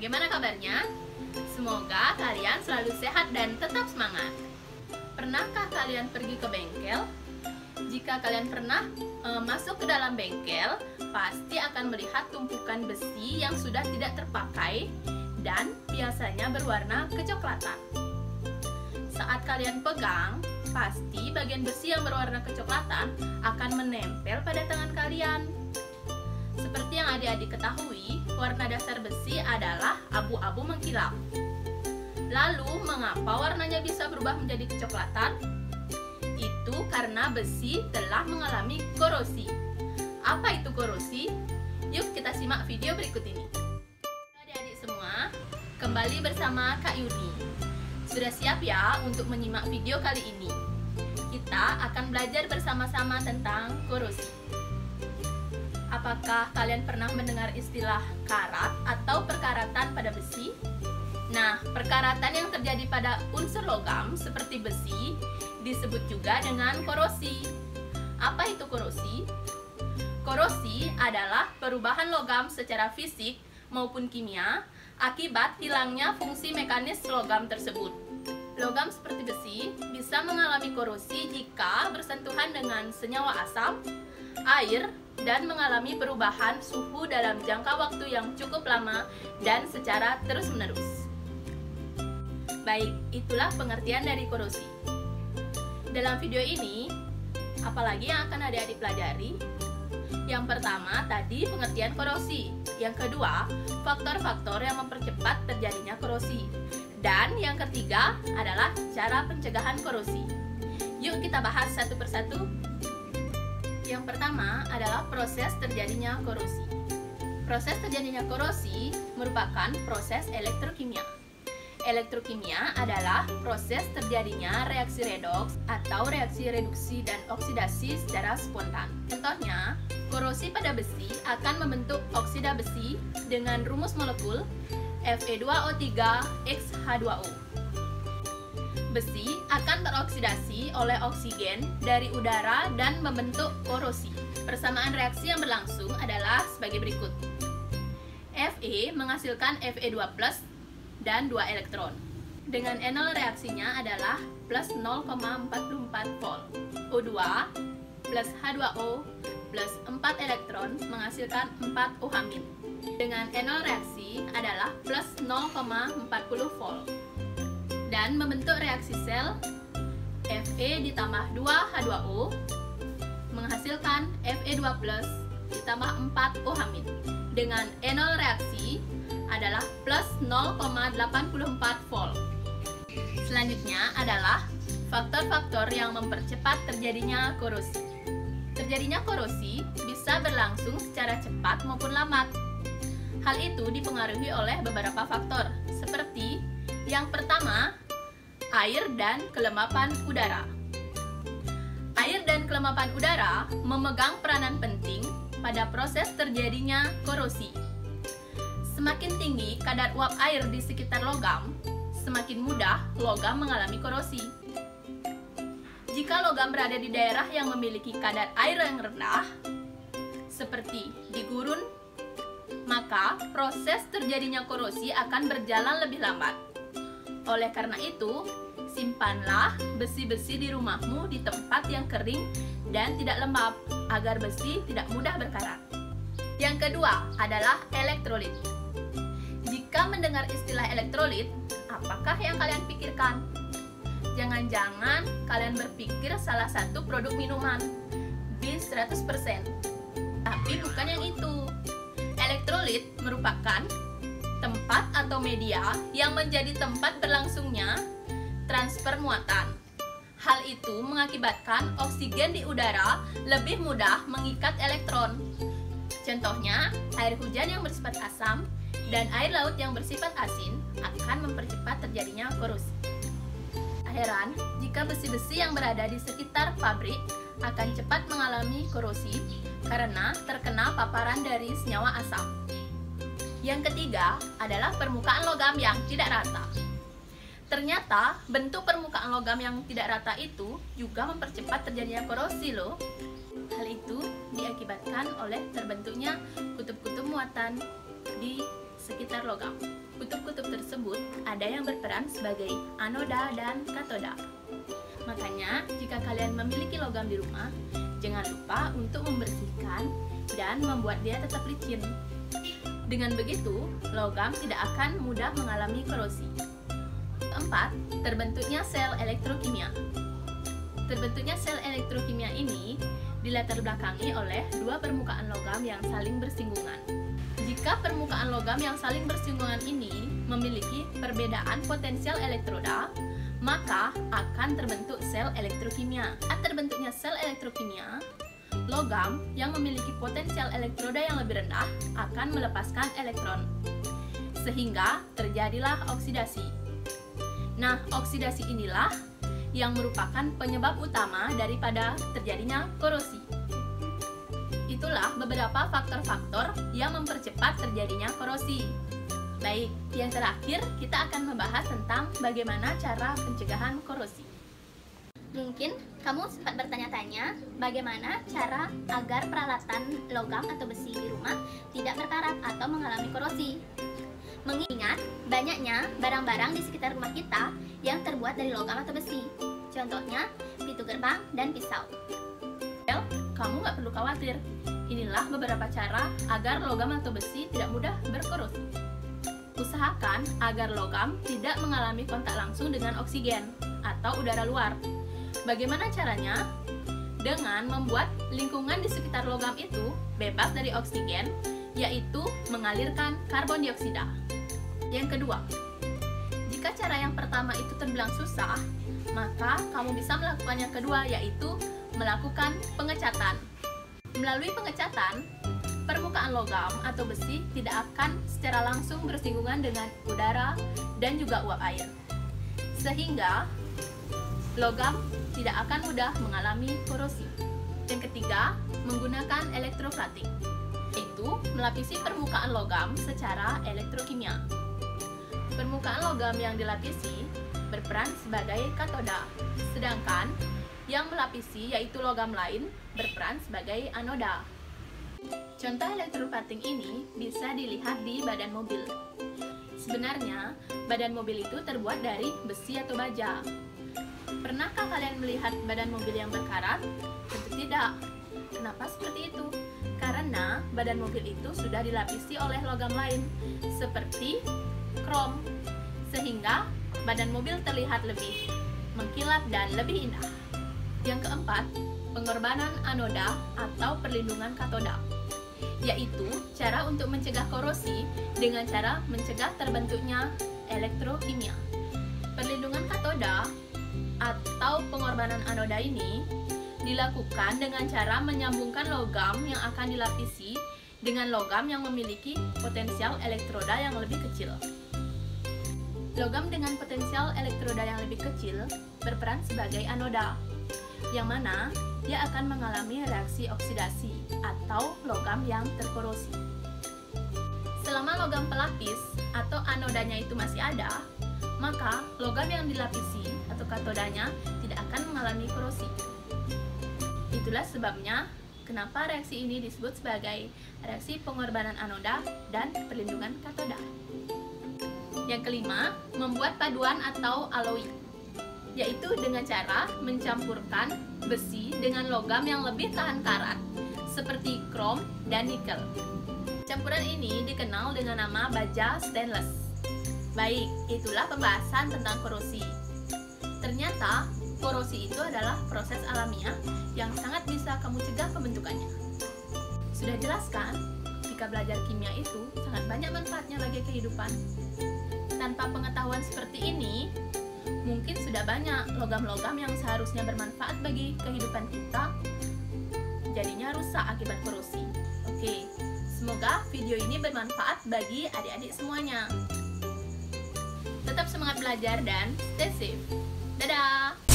Bagaimana kabarnya? Semoga kalian selalu sehat dan tetap semangat. Pernahkah kalian pergi ke bengkel? Jika kalian pernah masuk ke dalam bengkel, pasti akan melihat tumpukan besi yang sudah tidak terpakai dan biasanya berwarna kecoklatan. Saat kalian pegang, pasti bagian besi yang berwarna kecoklatan akan menempel pada tangan kalian. Seperti yang adik-adik ketahui, warna dasar besi adalah abu-abu mengkilap. Lalu, mengapa warnanya bisa berubah menjadi kecoklatan? Itu karena besi telah mengalami korosi. Apa itu korosi? Yuk kita simak video berikut ini. Adik-adik semua, kembali bersama Kak Yuni. Sudah siap ya untuk menyimak video kali ini? Kita akan belajar bersama-sama tentang korosi. Apakah kalian pernah mendengar istilah karat atau perkaratan pada besi? Nah, perkaratan yang terjadi pada unsur logam seperti besi disebut juga dengan korosi. Apa itu korosi? Korosi adalah perubahan logam secara fisik maupun kimia akibat hilangnya fungsi mekanis logam tersebut. Logam seperti besi bisa mengalami korosi jika bersentuhan dengan senyawa asam, air, dan mengalami perubahan suhu dalam jangka waktu yang cukup lama dan secara terus-menerus. Baik, itulah pengertian dari korosi. Dalam video ini, apalagi yang akan adik-adik pelajari? Yang pertama, tadi pengertian korosi. Yang kedua, faktor-faktor yang mempercepat terjadinya korosi. Dan yang ketiga adalah cara pencegahan korosi. Yuk kita bahas satu persatu. Yang pertama adalah proses terjadinya korosi. Proses terjadinya korosi merupakan proses elektrokimia. Elektrokimia adalah proses terjadinya reaksi redoks atau reaksi reduksi dan oksidasi secara spontan. Contohnya, korosi pada besi akan membentuk oksida besi dengan rumus molekul Fe2O3X H2O. Besi akan teroksidasi oleh oksigen dari udara dan membentuk korosi. Persamaan reaksi yang berlangsung adalah sebagai berikut. Fe menghasilkan Fe2+ dan 2 elektron. Dengan enol reaksinya adalah plus 0,44 volt. O2 plus H2O plus 4 elektron menghasilkan 4 OH-. Dengan enol reaksi adalah plus 0,40 volt. Dan membentuk reaksi sel Fe ditambah 2H2O menghasilkan Fe2+ ditambah 4 OH-. Dengan enol reaksi adalah plus 0,84 volt. Selanjutnya adalah faktor-faktor yang mempercepat terjadinya korosi. Terjadinya korosi bisa berlangsung secara cepat maupun lambat. Hal itu dipengaruhi oleh beberapa faktor, seperti yang pertama, air dan kelembapan udara. Air dan kelembapan udara memegang peranan penting pada proses terjadinya korosi. Semakin tinggi kadar uap air di sekitar logam, semakin mudah logam mengalami korosi. Jika logam berada di daerah yang memiliki kadar air yang rendah, seperti di gurun, maka proses terjadinya korosi akan berjalan lebih lambat. Oleh karena itu, simpanlah besi-besi di rumahmu di tempat yang kering dan tidak lembab, agar besi tidak mudah berkarat. Yang kedua adalah elektrolit. Jika mendengar istilah elektrolit, apakah yang kalian pikirkan? Jangan-jangan kalian berpikir salah satu produk minuman, bis 100%. Tapi bukan yang itu. Elektrolit merupakan tempat atau media yang menjadi tempat berlangsungnya transfer muatan. Hal itu mengakibatkan oksigen di udara lebih mudah mengikat elektron. Contohnya, air hujan yang bersifat asam dan air laut yang bersifat asin akan mempercepat terjadinya korosi. Tak heran jika besi-besi yang berada di sekitar pabrik akan cepat mengalami korosi karena terkena paparan dari senyawa asam. Yang ketiga adalah permukaan logam yang tidak rata. Ternyata bentuk permukaan logam yang tidak rata itu juga mempercepat terjadinya korosi loh. Hal itu diakibatkan oleh terbentuknya kutub-kutub muatan di sekitar logam. Kutub-kutub tersebut ada yang berperan sebagai anoda dan katoda. Makanya, jika kalian memiliki logam di rumah, jangan lupa untuk membersihkan dan membuat dia tetap licin. Dengan begitu, logam tidak akan mudah mengalami korosi. Keempat, terbentuknya sel elektrokimia. Terbentuknya sel elektrokimia ini dilatar belakangi oleh dua permukaan logam yang saling bersinggungan. Jika permukaan logam yang saling bersinggungan ini memiliki perbedaan potensial elektroda, maka akan terbentuk sel elektrokimia. Saat terbentuknya sel elektrokimia, logam yang memiliki potensial elektroda yang lebih rendah akan melepaskan elektron, sehingga terjadilah oksidasi. Nah, oksidasi inilah yang merupakan penyebab utama daripada terjadinya korosi. Itulah beberapa faktor-faktor yang mempercepat terjadinya korosi. Baik, yang terakhir kita akan membahas tentang bagaimana cara pencegahan korosi. Mungkin kamu sempat bertanya-tanya bagaimana cara agar peralatan logam atau besi di rumah tidak berkarat atau mengalami korosi. Mengingat banyaknya barang-barang di sekitar rumah kita yang terbuat dari logam atau besi. Contohnya, pintu gerbang dan pisau. Kamu nggak perlu khawatir. Inilah beberapa cara agar logam atau besi tidak mudah berkorosi. Usahakan agar logam tidak mengalami kontak langsung dengan oksigen atau udara luar. Bagaimana caranya? Dengan membuat lingkungan di sekitar logam itu bebas dari oksigen, yaitu mengalirkan karbon dioksida. Yang kedua, jika cara yang pertama itu terbilang susah, maka kamu bisa melakukan yang kedua, yaitu melakukan pengecatan. Melalui pengecatan, permukaan logam atau besi tidak akan secara langsung bersinggungan dengan udara dan juga uap air, sehingga logam tidak akan mudah mengalami korosi. Yang ketiga, menggunakan elektroplating, yaitu melapisi permukaan logam secara elektrokimia. Permukaan logam yang dilapisi berperan sebagai katoda, sedangkan yang melapisi yaitu logam lain berperan sebagai anoda. Contoh elektroplating ini bisa dilihat di badan mobil. Sebenarnya, badan mobil itu terbuat dari besi atau baja. Pernahkah kalian melihat badan mobil yang berkarat? Tentu tidak. Kenapa seperti itu? Karena badan mobil itu sudah dilapisi oleh logam lain, seperti krom, sehingga badan mobil terlihat lebih mengkilap dan lebih indah. Yang keempat, pengorbanan anoda atau perlindungan katoda, yaitu cara untuk mencegah korosi dengan cara mencegah terbentuknya elektrokimia. Perlindungan katoda atau pengorbanan anoda ini dilakukan dengan cara menyambungkan logam yang akan dilapisi dengan logam yang memiliki potensial elektroda yang lebih kecil. Logam dengan potensial elektroda yang lebih kecil berperan sebagai anoda, yang mana dia akan mengalami reaksi oksidasi atau logam yang terkorosi. Selama logam pelapis atau anodanya itu masih ada, maka logam yang dilapisi atau katodanya tidak akan mengalami korosi. Itulah sebabnya kenapa reaksi ini disebut sebagai reaksi pengorbanan anoda dan perlindungan katoda. Yang kelima, membuat paduan atau aloi, yaitu dengan cara mencampurkan besi dengan logam yang lebih tahan karat, seperti krom dan nikel. Campuran ini dikenal dengan nama baja stainless. Baik, itulah pembahasan tentang korosi. Ternyata, korosi itu adalah proses alamiah yang sangat bisa kamu cegah pembentukannya. Sudah jelas kan? Jika belajar kimia itu sangat banyak manfaatnya bagi kehidupan. Tanpa pengetahuan seperti ini, mungkin sudah banyak logam-logam yang seharusnya bermanfaat bagi kehidupan kita jadinya rusak akibat korosi. Oke, semoga video ini bermanfaat bagi adik-adik semuanya. Tetap semangat belajar dan stay safe. Dadah!